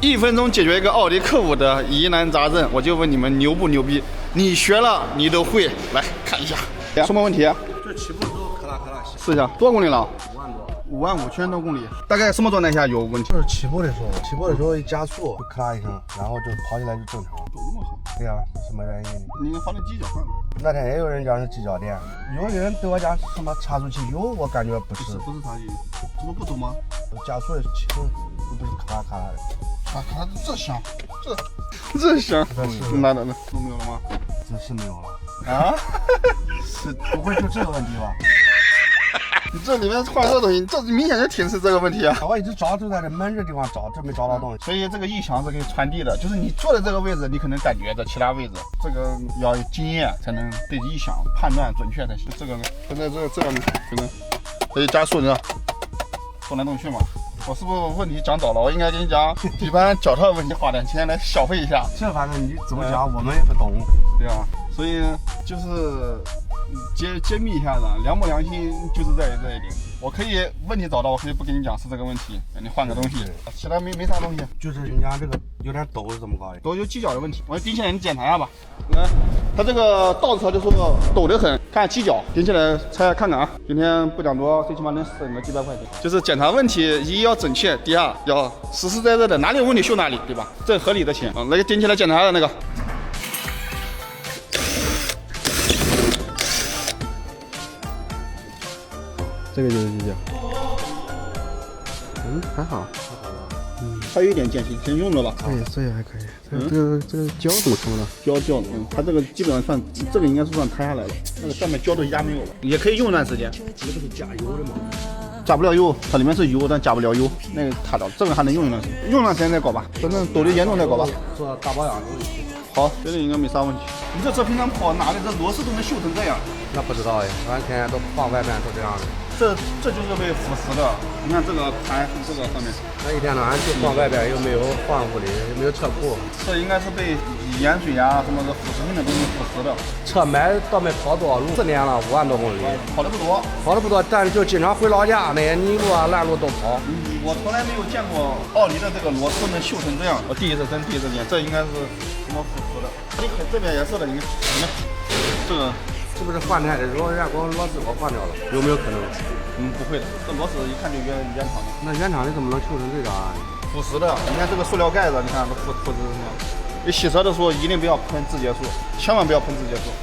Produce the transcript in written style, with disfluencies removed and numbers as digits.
1分钟解决一个奥迪Q5的疑难杂症，我就问你们牛不牛逼？你学了你都会，来看一下。什么问题？就起步之后咔啦咔啦试一下，多少公里了？5万多？55000多公里，大概什么状态下有问题？就是起步的时候一加速就咔啦一声，然后就跑起来就正常。走这么狠？对呀、什么原因？你放的犄角上了？那天也有人讲是犄角电，有人对我讲什么差速器油，我感觉不是，不是差距，这不走吗？加速的起步又不是咔啦咔啦的。它这香，这香，那都没有了吗？这是没有了啊？是不会就这个问题吧？你这里面换这东西，这明显就挺是这个问题啊！我一直找，就在这门这地方找，这没找到东西。所以这个异响是可以传递的，就是你坐的这个位置，你可能感觉的其他位置，这个要有经验才能对异响判断准确才行。这个呢，现在这样可能可以加速呢，动来动去嘛。我是不是问题讲早了？我应该跟你讲，一般脚踏问题花点钱来小费一下。这反正你怎么讲，我们也不懂，对吧？所以就是揭秘一下子，良不良心就是在于这一点。我可以问题找到，我可以不跟你讲是这个问题，你换个东西，其他没啥东西。就是你讲这个有点抖是怎么搞的？抖有犄角的问题，我顶起来你检查一下吧。来，它这个倒着就说抖得很，看犄角，顶起来拆看看啊。今天不讲多，最起码能省个几百块钱。就是检查问题，一要准确，第二要实实在在的，哪里有问题修哪里，对吧？这合理的钱啊。那个顶起来检查的那个。这个就是犄角，还好，还有一点间隙，先用着吧。可以，这也还可以。这个胶怎么成的？胶，它这个基本上算，这个应该是算塌下来了，那个上面胶都压没有了，也可以用一段时间。这个不是加油的吗？加不了油，它里面是油，但加不了油，那个塌掉，这个还能用一段时间，用段时间再搞吧，等等抖的严重再搞吧。做大保养都好，这里应该没啥问题。你这车平常跑哪里？这螺丝都能锈成这样？那不知道哎，反正天天都放外面都这样的。这就是被腐蚀的。你看这个盘，这个上面，那一天到晚就放外边，又没有放屋里，又没有车库。这应该是被盐水呀、什么的腐蚀性的东西腐蚀的。车买到没跑多少路？4年了，5万多公里，跑的不多，但是就经常回老家，那些泥路啊、烂路都跑。我从来没有见过奥迪的这个螺丝能锈成这样，我第一次见，这应该是什么腐蚀的？这边也是的，你看，这个。是不是换胎的时候人家光螺丝给我换掉了？有没有可能？不会的，这螺丝一看就原厂的。那原厂的怎么能锈成这个啊？腐蚀的，你看这个塑料盖子，你看都腐蚀成这样。你洗车的时候一定不要喷自洁素，千万不要喷自洁素。